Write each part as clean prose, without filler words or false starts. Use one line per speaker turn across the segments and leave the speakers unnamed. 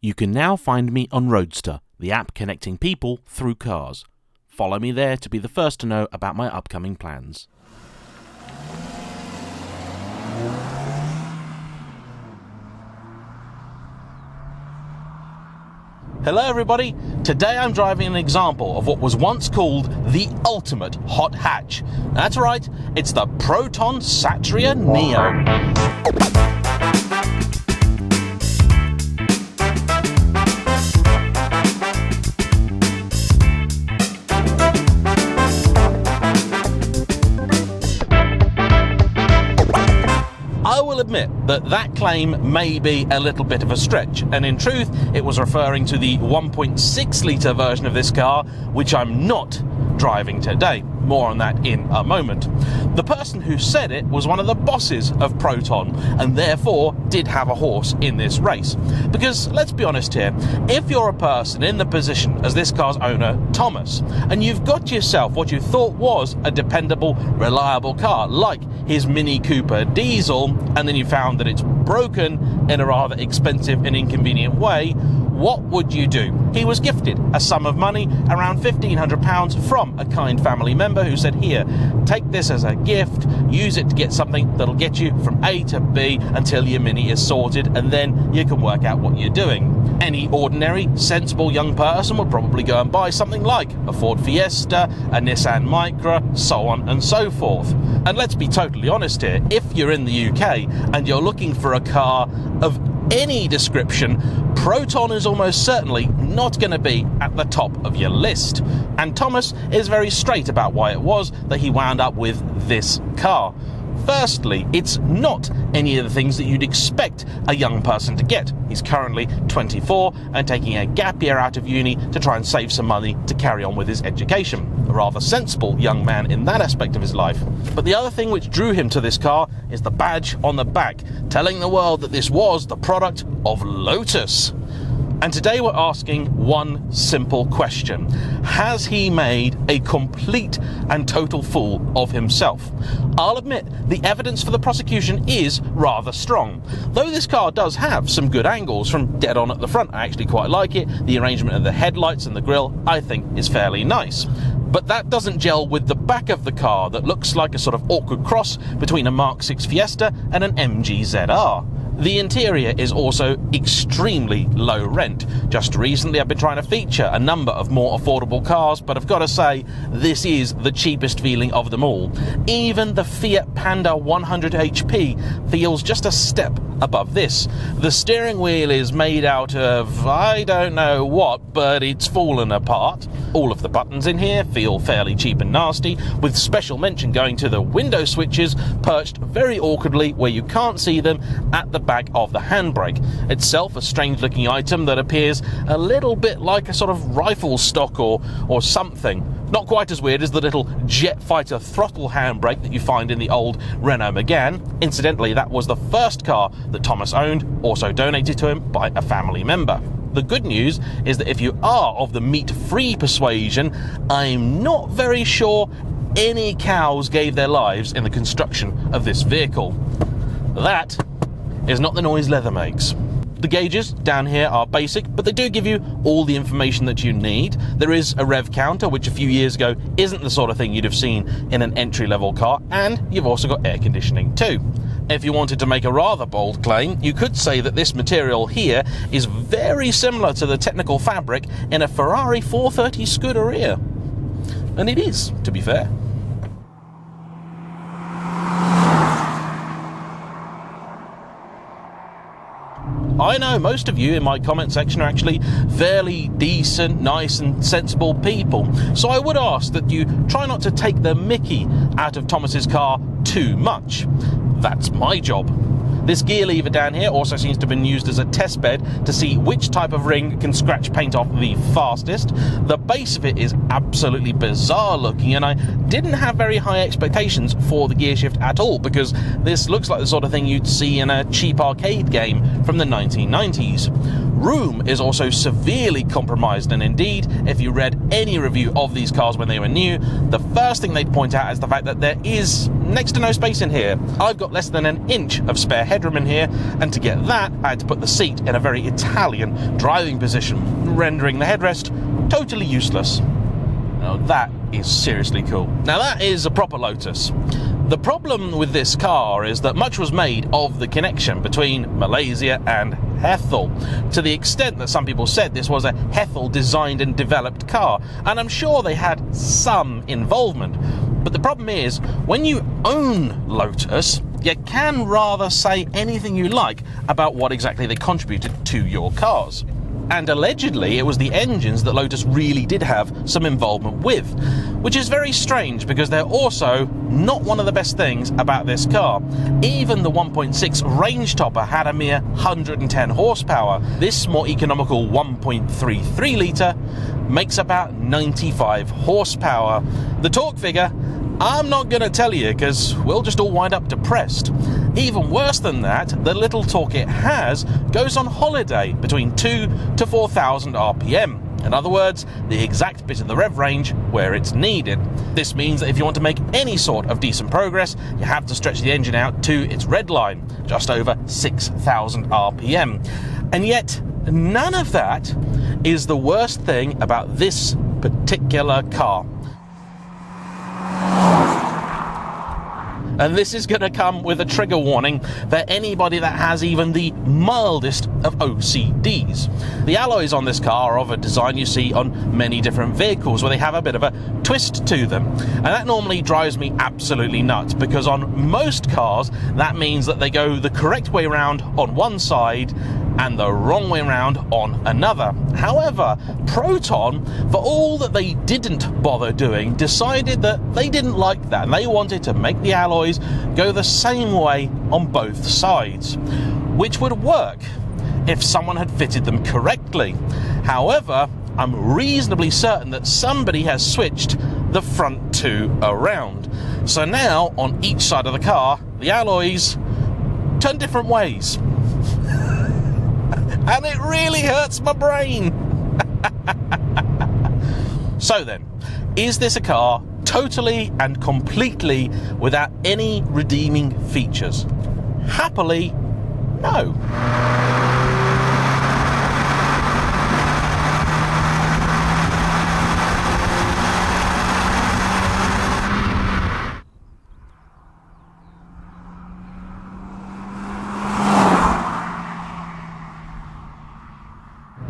You can now find me on RoadStr, the app connecting people through cars. Follow me there to be the first to know about my upcoming plans. Hello everybody, today I'm driving an example of what was once called the ultimate hot hatch. That's right, it's the Proton Satria Neo. I will admit that claim may be a little bit of a stretch, and in truth it was referring to the 1.6 litre version of this car, which I'm not driving today. More on that in a moment. The person who said it was one of the bosses of Proton, and therefore did have a horse in this race. Because let's be honest here, if you're a person in the position as this car's owner, Thomas, and you've got yourself what you thought was a dependable, reliable car, like his Mini Cooper diesel, and then you found that it's broken in a rather expensive and inconvenient way, what would you do? He was gifted a sum of money, around £1,500, from a kind family member who said, here, take this as a gift, use it to get something that'll get you from A to B until your Mini is sorted, and then you can work out what you're doing. Any ordinary, sensible young person would probably go and buy something like a Ford Fiesta, a Nissan Micra, so on and so forth. And let's be totally honest here, if you're in the UK and you're looking for a car of any description, Proton is almost certainly not going to be at the top of your list. And Thomas is very straight about why it was that he wound up with this car. Firstly, it's not any of the things that you'd expect a young person to get. He's currently 24 and taking a gap year out of uni to try and save some money to carry on with his education. A rather sensible young man in that aspect of his life. But the other thing which drew him to this car is the badge on the back, telling the world that this was the product of Lotus. And today we're asking one simple question. Has he made a complete and total fool of himself? I'll admit, the evidence for the prosecution is rather strong. Though this car does have some good angles from dead on at the front, I actually quite like it. The arrangement of the headlights and the grille, I think, is fairly nice. But that doesn't gel with the back of the car that looks like a sort of awkward cross between a Mark 6 Fiesta and an MG ZR. The interior is also extremely low rent. Just recently I've been trying to feature a number of more affordable cars, but I've got to say, this is the cheapest feeling of them all. Even the Fiat Panda 100 HP feels just a step above this. The steering wheel is made out of, I don't know what, but it's fallen apart. All of the buttons in here feel fairly cheap and nasty, with special mention going to the window switches perched very awkwardly where you can't see them at the back of the handbrake. Itself a strange looking item that appears a little bit like a sort of rifle stock or something. Not quite as weird as the little jet fighter throttle handbrake that you find in the old Renault Megane. Incidentally, that was the first car that Thomas owned, also donated to him by a family member. The good news is that if you are of the meat-free persuasion, I'm not very sure any cows gave their lives in the construction of this vehicle. That is not the noise leather makes. The gauges down here are basic, but they do give you all the information that you need. There is a rev counter, which a few years ago isn't the sort of thing you'd have seen in an entry-level car, and you've also got air conditioning too. If you wanted to make a rather bold claim, you could say that this material here is very similar to the technical fabric in a Ferrari 430 Scuderia. And it is, to be fair. I know most of you in my comment section are actually fairly decent, nice and sensible people, so I would ask that you try not to take the mickey out of Thomas's car too much. That's my job. This gear lever down here also seems to have been used as a test bed to see which type of ring can scratch paint off the fastest. The base of it is absolutely bizarre looking, and I didn't have very high expectations for the gear shift at all, because this looks like the sort of thing you'd see in a cheap arcade game from the 1990s. room is also severely compromised, and indeed, if you read any review of these cars when they were new, the first thing they'd point out is the fact that there is next to no space in here. I've got less than an inch of spare headroom in here, and to get that, I had to put the seat in a very Italian driving position, rendering the headrest totally useless. Now that is seriously cool. Now that is a proper Lotus. The problem with this car is that much was made of the connection between Malaysia and Hethel, to the extent that some people said this was a Hethel designed and developed car, and I'm sure they had some involvement. But the problem is, when you own Lotus, you can rather say anything you like about what exactly they contributed to your cars. And allegedly it was the engines that Lotus really did have some involvement with, which is very strange because they're also not one of the best things about this car. Even the 1.6 range topper had a mere 110 horsepower. This more economical 1.33 litre makes about 95 horsepower. The torque figure, I'm not going to tell you because we'll just all wind up depressed. Even worse than that, the little torque it has goes on holiday between 2,000 to 4,000 RPM. In other words, the exact bit of the rev range where it's needed. This means that if you want to make any sort of decent progress, you have to stretch the engine out to its red line, just over 6,000 RPM. And yet, none of that is the worst thing about this particular car. And this is going to come with a trigger warning for anybody that has even the mildest of OCDs. The alloys on this car are of a design you see on many different vehicles where they have a bit of a twist to them. And that normally drives me absolutely nuts because on most cars that means that they go the correct way around on one side and the wrong way around on another. However, Proton, for all that they didn't bother doing, decided that they didn't like that and they wanted to make the alloys go the same way on both sides, which would work if someone had fitted them correctly. However, I'm reasonably certain that somebody has switched the front two around. So now, on each side of the car, the alloys turn different ways. And it really hurts my brain. So then, is this a car totally and completely without any redeeming features? Happily, no.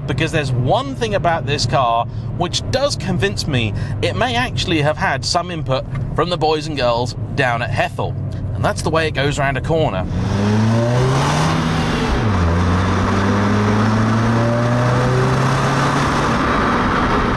Because there's one thing about this car which does convince me it may actually have had some input from the boys and girls down at Hethel, and that's the way it goes around a corner.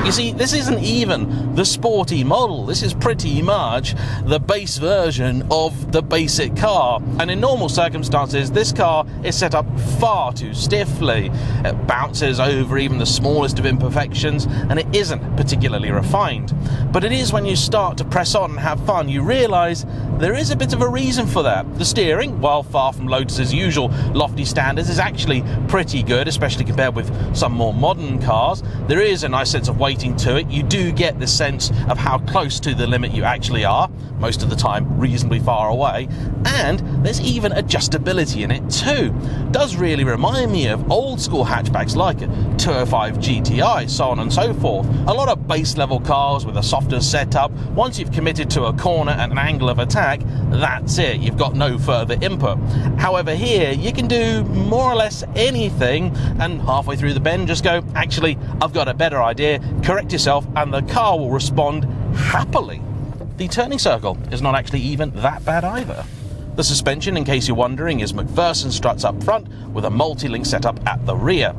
You see, this isn't even the sporty model. This is pretty much the base version of the basic car. And in normal circumstances, this car is set up far too stiffly. It bounces over even the smallest of imperfections, and it isn't particularly refined. But it is when you start to press on and have fun, you realise there is a bit of a reason for that. The steering, while far from Lotus's usual lofty standards, is actually pretty good, especially compared with some more modern cars. There is a nice sense of weight to it. You do get the sense of how close to the limit you actually are, most of the time reasonably far away, and there's even adjustability in it too. It does really remind me of old school hatchbacks like a 205 GTI, so on and so forth. A lot of base level cars with a softer setup. Once you've committed to a corner and an angle of attack, that's it, you've got no further input. However, here you can do more or less anything, and halfway through the bend just go, actually, I've got a better idea, correct yourself, and the car will respond happily. The turning circle is not actually even that bad either. The suspension, in case you're wondering, is McPherson struts up front with a multi-link setup at the rear.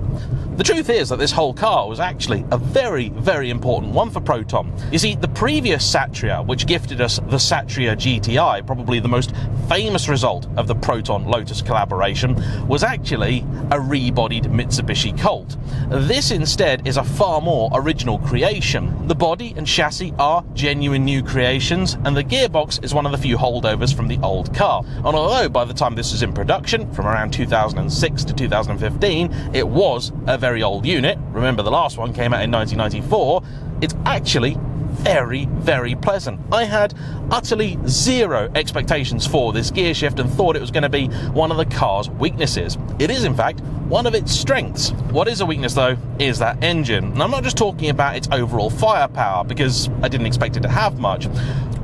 The truth is that this whole car was actually a very, very important one for Proton. You see, the previous Satria, which gifted us the Satria GTI, probably the most famous result of the Proton-Lotus collaboration, was actually a rebodied Mitsubishi Colt. This instead is a far more original creation. The body and chassis are genuine new creations, and the gearbox is one of the few holdovers from the old car. And although by the time this was in production, from around 2006 to 2015, it was a very old unit, remember the last one came out in 1994, it's actually very, very pleasant. I had utterly zero expectations for this gear shift and thought it was going to be one of the car's weaknesses. It is in fact one of its strengths. What is a weakness though is that engine. And I'm not just talking about its overall firepower, because I didn't expect it to have much.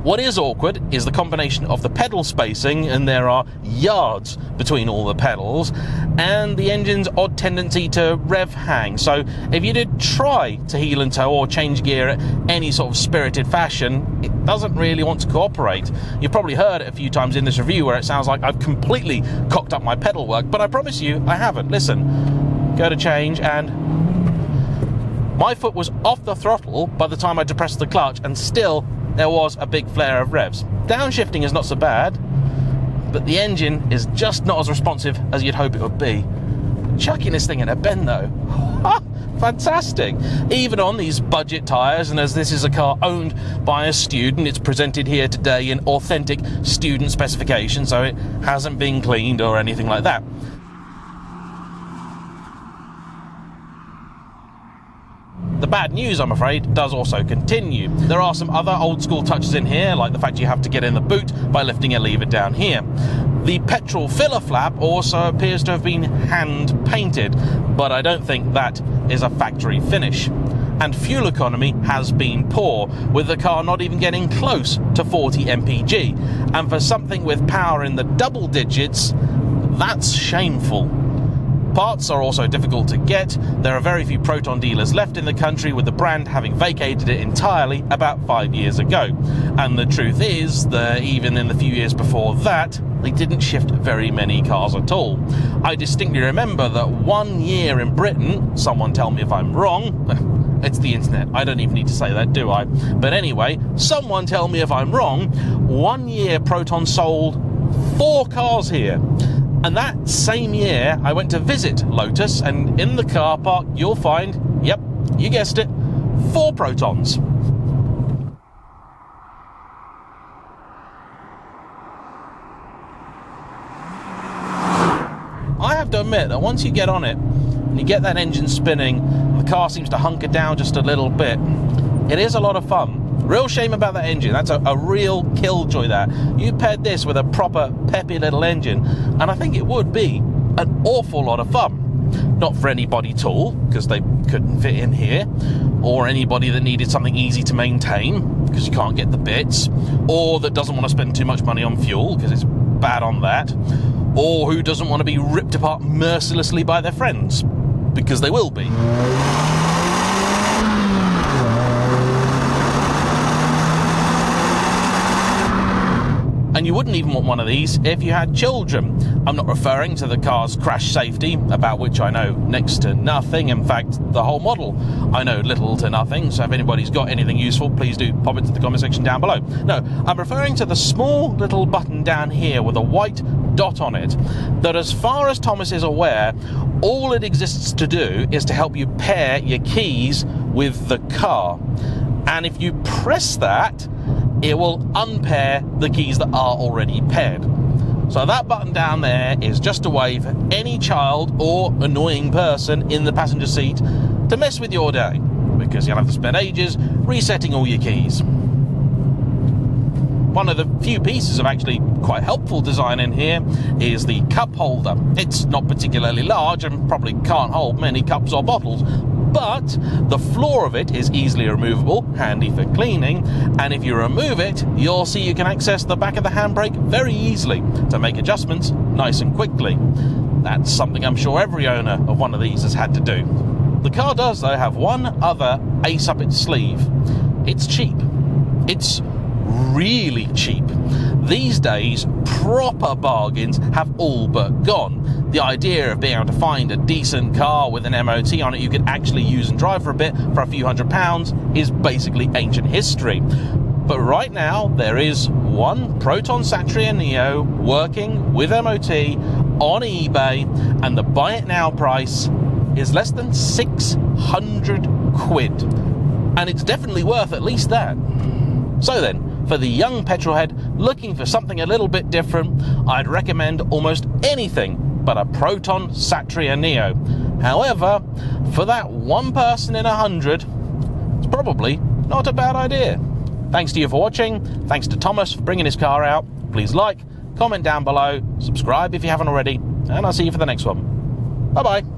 What is awkward is the combination of the pedal spacing, and there are yards between all the pedals, and the engine's odd tendency to rev hang. So if you did try to heel and toe or change gear at any sort of spirited fashion, it doesn't really want to cooperate. You've probably heard it a few times in this review where it sounds like I've completely cocked up my pedal work, but I promise you I haven't. Listen, go to change and my foot was off the throttle by the time I depressed the clutch, and still there was a big flare of revs. Downshifting is not so bad, but the engine is just not as responsive as you'd hope it would be. Chucking this thing in a bend though, fantastic. Even on these budget tyres, and as this is a car owned by a student, it's presented here today in authentic student specification, so it hasn't been cleaned or anything like that. The bad news, I'm afraid, does also continue. There are some other old school touches in here, like the fact you have to get in the boot by lifting a lever down here. The petrol filler flap also appears to have been hand painted, but I don't think that is a factory finish. And fuel economy has been poor, with the car not even getting close to 40 mpg. And for something with power in the double digits, that's shameful. Parts are also difficult to get. There are very few Proton dealers left in the country, with the brand having vacated it entirely about 5 years ago. And the truth is that even in the few years before that, they didn't shift very many cars at all. I distinctly remember that 1 year in Britain, someone tell me if I'm wrong, it's the internet, I don't even need to say that, do I? But anyway, someone tell me if I'm wrong, 1 year Proton sold 4 cars here. And that same year, I went to visit Lotus, and in the car park, you'll find, yep, you guessed it, 4 Protons. I have to admit that once you get on it, and you get that engine spinning, and the car seems to hunker down just a little bit, it is a lot of fun. Real shame about that engine. That's a real killjoy there. You paired this with a proper peppy little engine, and I think it would be an awful lot of fun. Not for anybody tall, because they couldn't fit in here, or anybody that needed something easy to maintain, because you can't get the bits, or that doesn't want to spend too much money on fuel, because it's bad on that, or who doesn't want to be ripped apart mercilessly by their friends, because they will be. And you wouldn't even want one of these if you had children. I'm not referring to the car's crash safety, about which I know next to nothing. In fact, the whole model I know little to nothing, so if anybody's got anything useful, please do pop it to the comment section down below. No, I'm referring to the small little button down here with a white dot on it, that as far as Thomas is aware, all it exists to do is to help you pair your keys with the car. And if you press that, it will unpair the keys that are already paired. So that button down there is just a way for any child or annoying person in the passenger seat to mess with your day, because you'll have to spend ages resetting all your keys. One of the few pieces of actually quite helpful design in here is the cup holder. It's not particularly large and probably can't hold many cups or bottles, but the floor of it is easily removable, handy for cleaning, and if you remove it, you'll see you can access the back of the handbrake very easily to make adjustments nice and quickly. That's something I'm sure every owner of one of these has had to do. The car does, though, have one other ace up its sleeve. It's cheap. It's really cheap. These days, proper bargains have all but gone. The idea of being able to find a decent car with an MOT on it you could actually use and drive for a bit for a few £100s is basically ancient history. But right now, there is one Proton Satria Neo working with MOT on eBay, and the buy it now price is less than 600 quid. And it's definitely worth at least that. So then, for the young petrolhead looking for something a little bit different, I'd recommend almost anything but a Proton Satria Neo. However, for that one person in 100, it's probably not a bad idea. Thanks to you for watching. Thanks to Thomas for bringing his car out. Please like, comment down below, subscribe if you haven't already, and I'll see you for the next one. Bye-bye.